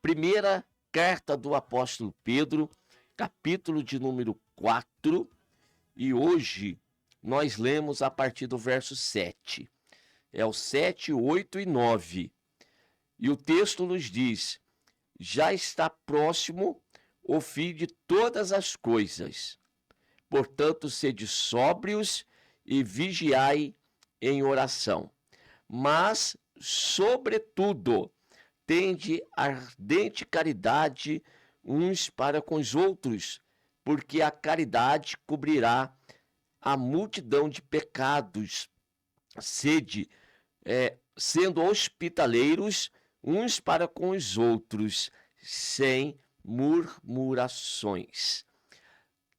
Primeira carta do apóstolo Pedro, capítulo de número 4, e hoje nós lemos a partir do verso 7. É o 7, 8 e 9. E o texto nos diz: já está próximo o fim de todas as coisas. Portanto, sede sóbrios e vigiai em oração. Mas, sobretudo, tende ardente caridade uns para com os outros, porque a caridade cobrirá a multidão de pecados. Sendo hospitaleiros uns para com os outros, sem murmurações.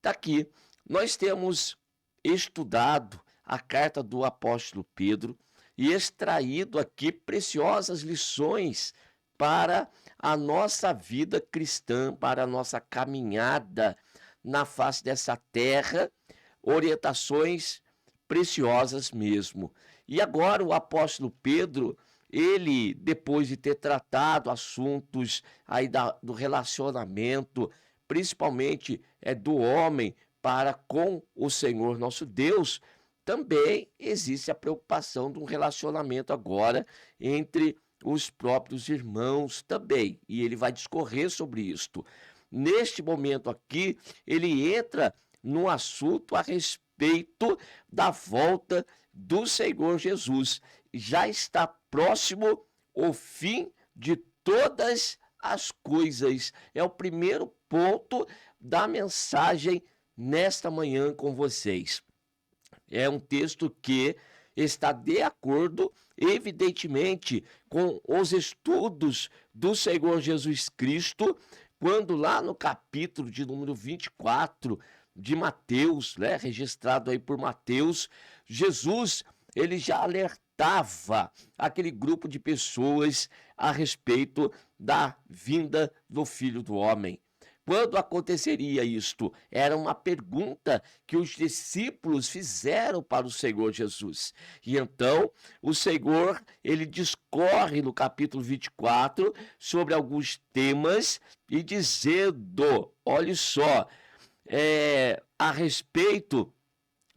Daqui, nós temos estudado a carta do apóstolo Pedro e extraído aqui preciosas lições para a nossa vida cristã, para a nossa caminhada na face dessa terra, orientações preciosas mesmo. E agora o apóstolo Pedro, ele, depois de ter tratado assuntos aí do relacionamento, principalmente do homem para com o Senhor nosso Deus, também existe a preocupação de um relacionamento agora entre os próprios irmãos também, e ele vai discorrer sobre isto. Neste momento aqui, ele entra no assunto a respeito da volta do Senhor Jesus. Já está próximo o fim de todas as coisas. É o primeiro ponto da mensagem nesta manhã com vocês. É um texto que está de acordo, evidentemente, com os estudos do Senhor Jesus Cristo, quando lá no capítulo de número 24 de Mateus, registrado aí por Mateus, Jesus, ele já alertava aquele grupo de pessoas a respeito da vinda do Filho do Homem. Quando aconteceria isto? Era uma pergunta que os discípulos fizeram para o Senhor Jesus. E então, o Senhor, ele discorre no capítulo 24 sobre alguns temas e dizendo, olha só, a respeito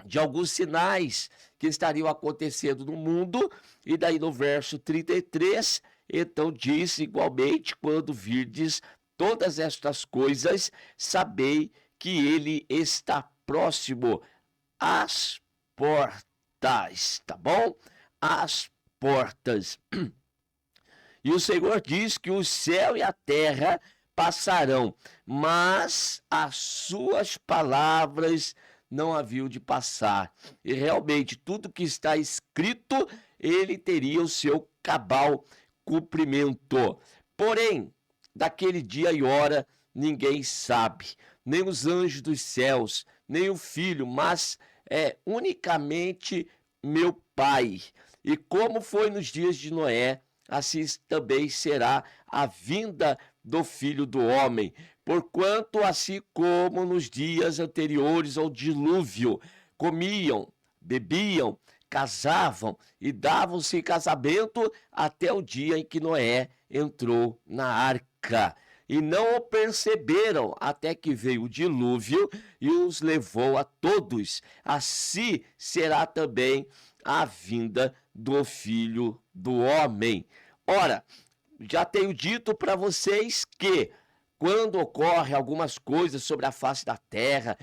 de alguns sinais que estariam acontecendo no mundo, e daí no verso 33, então diz igualmente, quando virdes todas estas coisas, sabei que ele está próximo às portas, tá bom? Às portas. E o Senhor diz que o céu e a terra passarão, mas as suas palavras não haviam de passar. E realmente, tudo que está escrito, ele teria o seu cabal cumprimento. Porém, daquele dia e hora ninguém sabe, nem os anjos dos céus, nem o Filho, mas unicamente meu Pai. E como foi nos dias de Noé, assim também será a vinda do Filho do Homem. Porquanto, assim como nos dias anteriores ao dilúvio, comiam, bebiam, casavam e davam-se em casamento até o dia em que Noé entrou na arca. E não o perceberam até que veio o dilúvio e os levou a todos. Assim será também a vinda do Filho do Homem. Ora, já tenho dito para vocês que quando ocorrem algumas coisas sobre a face da terra,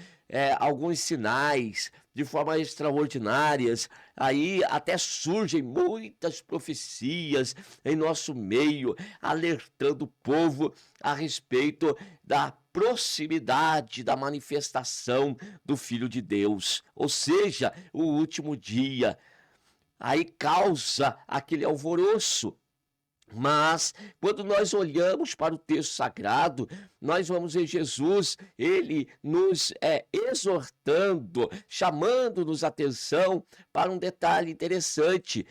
alguns sinais de forma extraordinárias, aí até surgem muitas profecias em nosso meio, alertando o povo a respeito da proximidade da manifestação do Filho de Deus, ou seja, o último dia. Aí causa aquele alvoroço. Mas, quando nós olhamos para o texto sagrado, nós vamos ver Jesus, ele nos exortando, chamando-nos atenção para um detalhe interessante.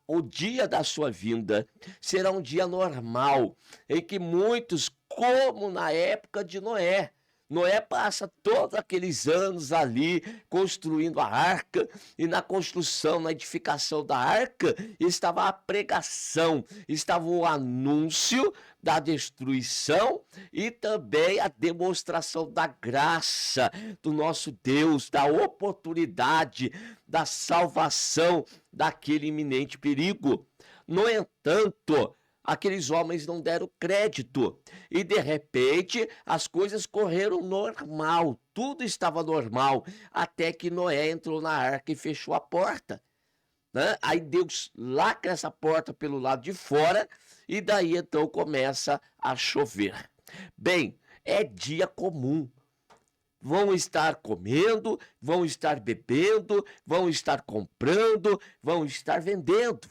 O dia da sua vinda será um dia normal, em que muitos, como na época de Noé, Noé passa todos aqueles anos ali construindo a arca, e na construção, na edificação da arca, estava a pregação, estava o anúncio da destruição e também a demonstração da graça do nosso Deus, da oportunidade, da salvação daquele iminente perigo. No entanto, aqueles homens não deram crédito e de repente as coisas correram normal, tudo estava normal, até que Noé entrou na arca e fechou a porta, né? Aí Deus lacra essa porta pelo lado de fora e daí então começa a chover. Bem, é dia comum. Vão estar comendo, vão estar bebendo, vão estar comprando, vão estar vendendo,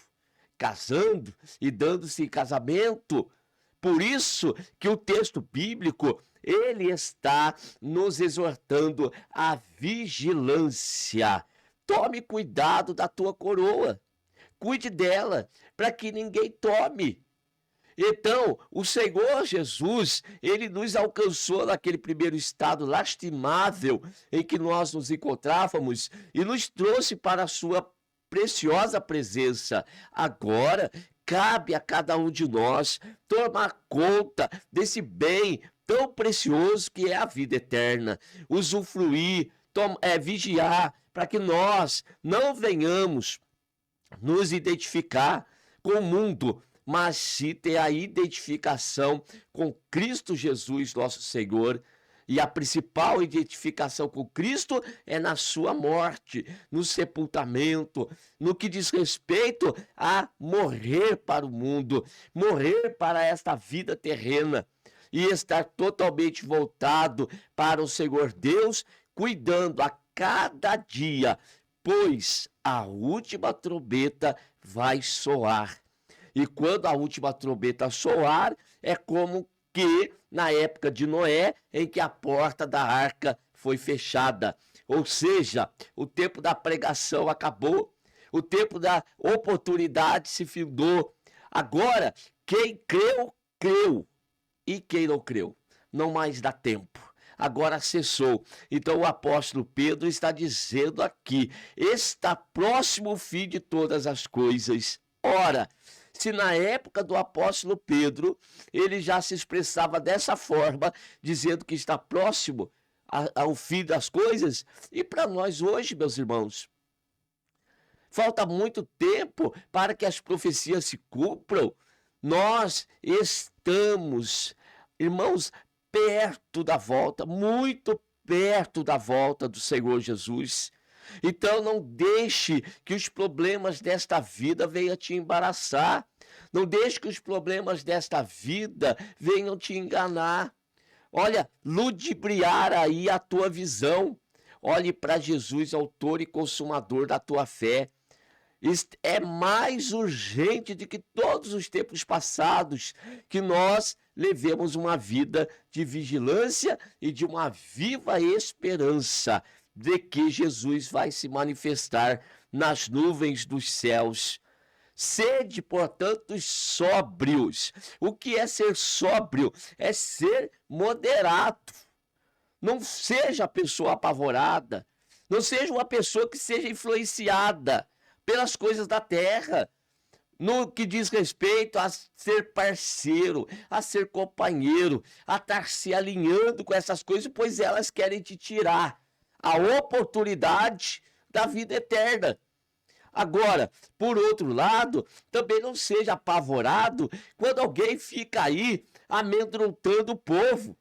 casando e dando-se em casamento. Por isso que o texto bíblico, ele está nos exortando à vigilância. Tome cuidado da tua coroa, cuide dela, para que ninguém tome. Então, o Senhor Jesus, ele nos alcançou naquele primeiro estado lastimável em que nós nos encontrávamos e nos trouxe para a sua preciosa presença. Agora, cabe a cada um de nós tomar conta desse bem tão precioso que é a vida eterna, usufruir, vigiar, para que nós não venhamos nos identificar com o mundo, mas sim ter a identificação com Cristo Jesus, nosso Senhor. E a principal identificação com Cristo é na sua morte, no sepultamento, no que diz respeito a morrer para o mundo, morrer para esta vida terrena e estar totalmente voltado para o Senhor Deus, cuidando a cada dia, pois a última trombeta vai soar. E quando a última trombeta soar, é como que na época de Noé, em que a porta da arca foi fechada. Ou seja, o tempo da pregação acabou, o tempo da oportunidade se findou. Agora, quem creu, creu. E quem não creu, não mais dá tempo. Agora cessou. Então o apóstolo Pedro está dizendo aqui: está próximo o fim de todas as coisas. Ora, se na época do apóstolo Pedro ele já se expressava dessa forma, dizendo que está próximo ao fim das coisas, e para nós hoje, meus irmãos, falta muito tempo para que as profecias se cumpram. Nós estamos, irmãos, perto da volta, muito perto da volta do Senhor Jesus. Então não deixe que os problemas desta vida venham te embaraçar. Não deixe que os problemas desta vida venham te enganar. Olha, ludibriar aí a tua visão. Olhe para Jesus, autor e consumador da tua fé. É mais urgente do que todos os tempos passados que nós levemos uma vida de vigilância e de uma viva esperança de que Jesus vai se manifestar nas nuvens dos céus. Sede, portanto, sóbrios. O que é ser sóbrio? É ser moderado. Não seja a pessoa apavorada. Não seja uma pessoa que seja influenciada pelas coisas da terra, no que diz respeito a ser parceiro, a ser companheiro, a estar se alinhando com essas coisas, pois elas querem te tirar a oportunidade da vida eterna. Agora, por outro lado, também não seja apavorado quando alguém fica aí amedrontando o povo.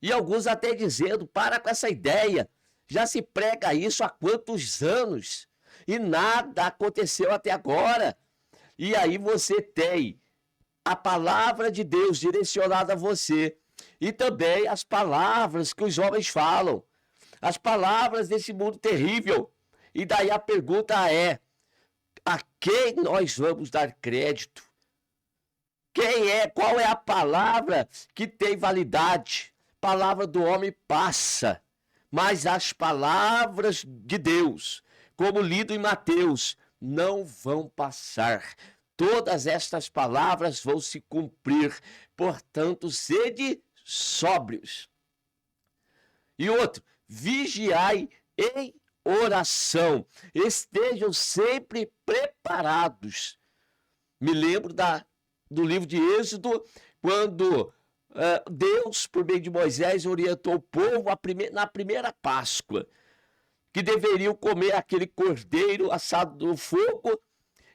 E alguns até dizendo: para com essa ideia, já se prega isso há quantos anos? E nada aconteceu até agora. E aí você tem a palavra de Deus direcionada a você e também as palavras que os homens falam, as palavras desse mundo terrível. E daí a pergunta é: a quem nós vamos dar crédito? Qual é a palavra que tem validade? Palavra do homem passa, mas as palavras de Deus, como lido em Mateus, não vão passar. Todas estas palavras vão se cumprir. Portanto, sede sóbrios. E outro, vigiai em oração. Estejam sempre preparados. Me lembro do livro de Êxodo, quando Deus, por meio de Moisés, orientou o povo na primeira Páscoa, que deveriam comer aquele cordeiro assado no fogo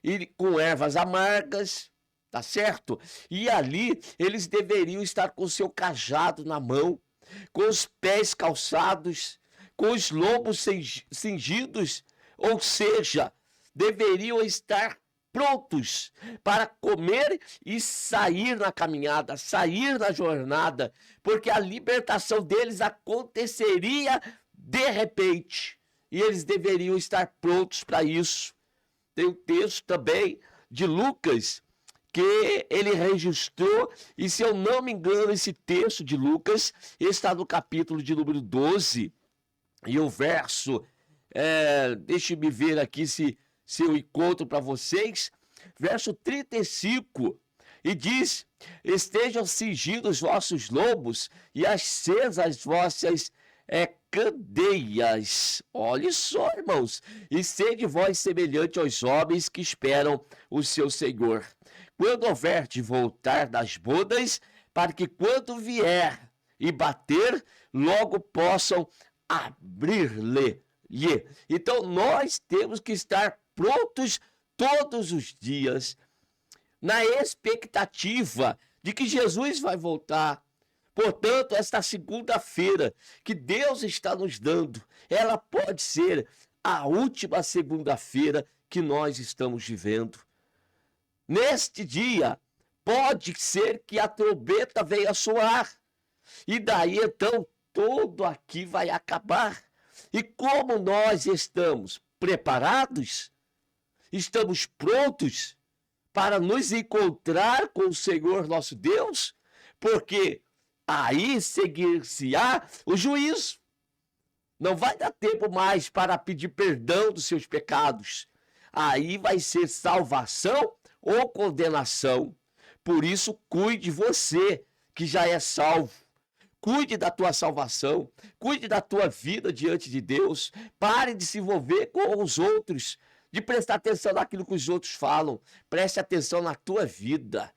e com ervas amargas, tá certo? E ali eles deveriam estar com o seu cajado na mão, com os pés calçados, com os lombos cingidos, ou seja, deveriam estar prontos para comer e sair na caminhada, sair na jornada, porque a libertação deles aconteceria de repente, e eles deveriam estar prontos para isso. Tem um texto também de Lucas, que ele registrou, e se eu não me engano, esse texto de Lucas está no capítulo de número 12, e o verso, deixe-me ver aqui se eu encontro para vocês, verso 35, e diz: estejam cingidos os vossos lombos e acesas as vossas candeias. Olha só, irmãos, e sede vós semelhante aos homens que esperam o seu Senhor, quando houver de voltar das bodas, para que quando vier e bater, logo possam abrir-lhe. Então nós temos que estar prontos todos os dias, na expectativa de que Jesus vai voltar. Portanto, esta segunda-feira que Deus está nos dando, ela pode ser a última segunda-feira que nós estamos vivendo. Neste dia, pode ser que a trombeta venha a soar, e daí então tudo aqui vai acabar. E como nós estamos preparados, estamos prontos para nos encontrar com o Senhor nosso Deus, porque aí seguir-se-á o juízo. Não vai dar tempo mais para pedir perdão dos seus pecados. Aí vai ser salvação ou condenação. Por isso, cuide você, que já é salvo. Cuide da tua salvação, cuide da tua vida diante de Deus. Pare de se envolver com os outros, de prestar atenção naquilo que os outros falam. Preste atenção na tua vida,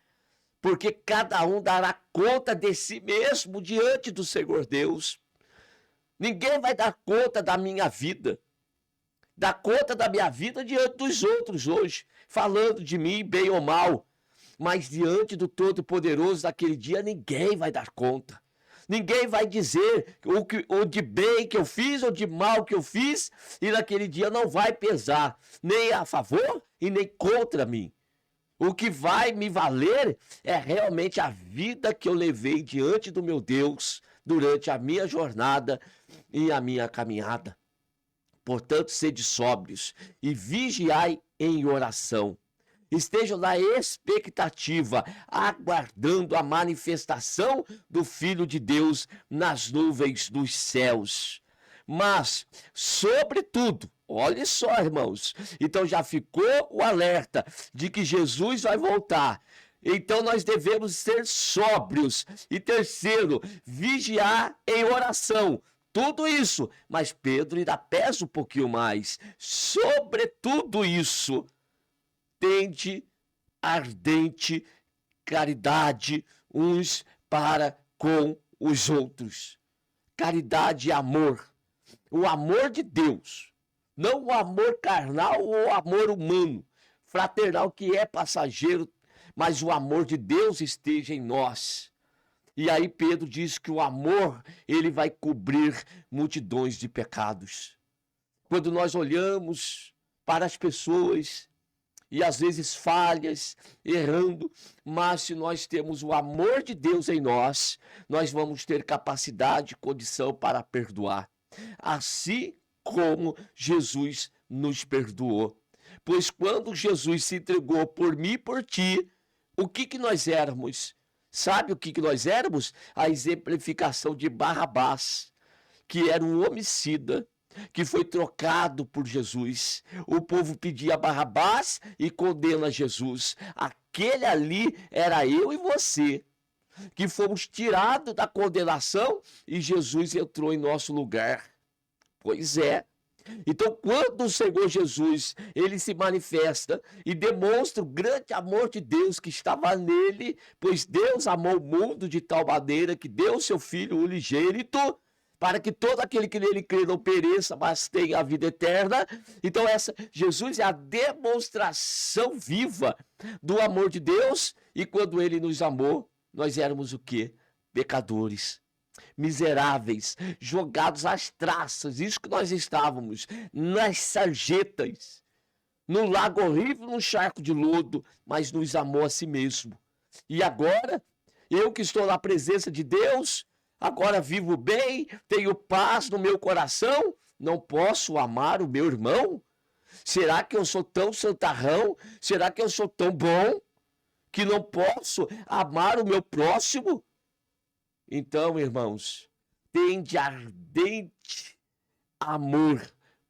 porque cada um dará conta de si mesmo diante do Senhor Deus. Ninguém vai dar conta da minha vida, dar conta da minha vida diante dos outros hoje, falando de mim bem ou mal. Mas diante do Todo-Poderoso naquele dia, ninguém vai dar conta. Ninguém vai dizer o de bem que eu fiz ou de mal que eu fiz, e naquele dia não vai pesar nem a favor e nem contra mim. O que vai me valer é realmente a vida que eu levei diante do meu Deus durante a minha jornada e a minha caminhada. Portanto, sede sóbrios e vigiai em oração. Estejam na expectativa, aguardando a manifestação do Filho de Deus nas nuvens dos céus. Mas, sobretudo, olha só, irmãos, então já ficou o alerta de que Jesus vai voltar. Então nós devemos ser sóbrios. E terceiro, vigiar em oração. Tudo isso, mas Pedro ainda pesa um pouquinho mais. Sobretudo isso, tende ardente caridade uns para com os outros. Caridade e amor. O amor de Deus. Não o amor carnal ou o amor humano, fraternal, que é passageiro, mas o amor de Deus esteja em nós. E aí Pedro diz que o amor, ele vai cobrir multidões de pecados. Quando nós olhamos para as pessoas, e às vezes falhas, errando, mas se nós temos o amor de Deus em nós, nós vamos ter capacidade e condição para perdoar. Assim como Jesus nos perdoou. Pois quando Jesus se entregou por mim e por ti, o que nós éramos? Sabe o que nós éramos? A exemplificação de Barrabás, que era um homicida, que foi trocado por Jesus. O povo pedia Barrabás e condena Jesus. Aquele ali era eu e você. que fomos tirados da condenação e Jesus entrou em nosso lugar. Pois é. Então, quando o Senhor Jesus, ele se manifesta e demonstra o grande amor de Deus que estava nele, pois Deus amou o mundo de tal maneira que deu seu Filho unigênito, para que todo aquele que nele crê não pereça, mas tenha a vida eterna. Então, Jesus é a demonstração viva do amor de Deus, e quando ele nos amou, nós éramos o quê? Pecadores, miseráveis, jogados às traças, isso que nós estávamos, nas sarjetas, no lago horrível, num charco de lodo, mas nos amou a si mesmo. E agora, eu que estou na presença de Deus, agora vivo bem, tenho paz no meu coração, não posso amar o meu irmão? Será que eu sou tão santarrão? Será que eu sou tão bom que não posso amar o meu próximo? Então, irmãos, tende ardente amor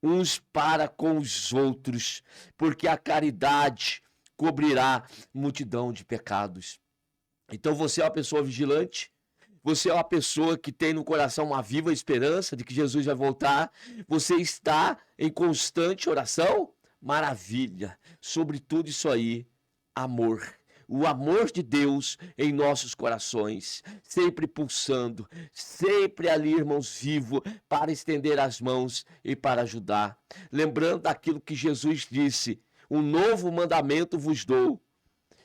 uns para com os outros, porque a caridade cobrirá multidão de pecados. Então, você é uma pessoa vigilante, você é uma pessoa que tem no coração uma viva esperança de que Jesus vai voltar, você está em constante oração? Maravilha! Sobre tudo isso aí, amor. O amor de Deus em nossos corações, sempre pulsando, sempre ali, irmãos, vivo, para estender as mãos e para ajudar. Lembrando daquilo que Jesus disse, um novo mandamento vos dou.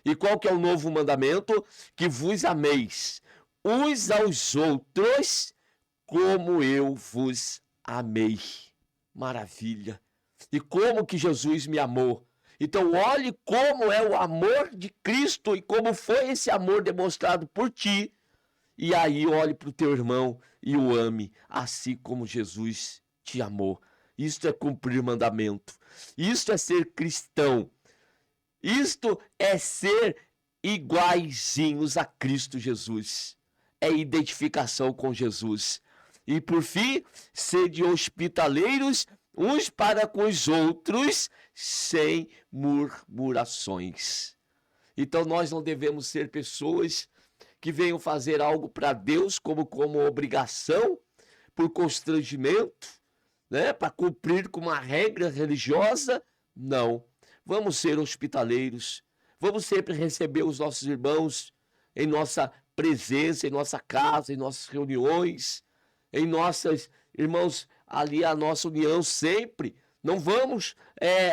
E qual que é o novo mandamento? Que vos ameis uns aos outros como eu vos amei. Maravilha! E como que Jesus me amou? Então, olhe como é o amor de Cristo e como foi esse amor demonstrado por ti. E aí, olhe para o teu irmão e o ame, assim como Jesus te amou. Isto é cumprir mandamento. Isto é ser cristão. Isto é ser iguaizinhos a Cristo Jesus. É identificação com Jesus. E, por fim, sede hospitaleiros uns para com os outros, sem murmurações. Então nós não devemos ser pessoas que venham fazer algo para Deus como obrigação, por constrangimento, né? Para cumprir com uma regra religiosa. Não. Vamos ser hospitaleiros. Vamos sempre receber os nossos irmãos em nossa presença, em nossa casa, em nossas reuniões, em nossas, irmãos, ali a nossa união sempre. Não vamos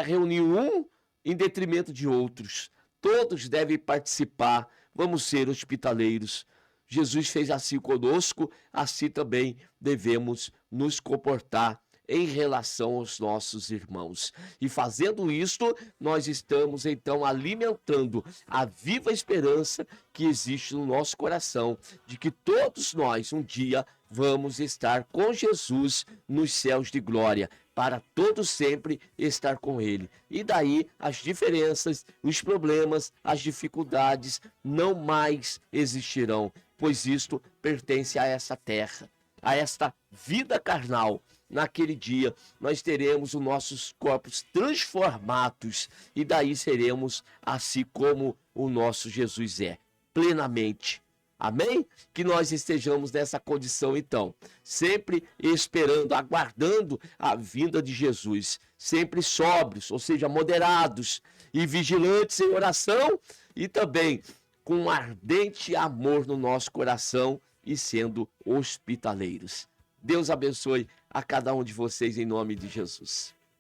reunir um em detrimento de outros. Todos devem participar. Vamos ser hospitaleiros. Jesus fez assim conosco, assim também devemos nos comportar em relação aos nossos irmãos. E fazendo isto, nós estamos então alimentando a viva esperança que existe no nosso coração, de que todos nós um dia vamos estar com Jesus nos céus de glória, para todos sempre estar com Ele. E daí as diferenças, os problemas, as dificuldades não mais existirão, pois isto pertence a essa terra, a esta vida carnal. Naquele dia nós teremos os nossos corpos transformados e daí seremos assim como o nosso Jesus é, plenamente. Amém? Que nós estejamos nessa condição então, sempre esperando, aguardando a vinda de Jesus, sempre sóbrios, ou seja, moderados e vigilantes em oração e também com um ardente amor no nosso coração e sendo hospitaleiros. Deus abençoe a cada um de vocês em nome de Jesus.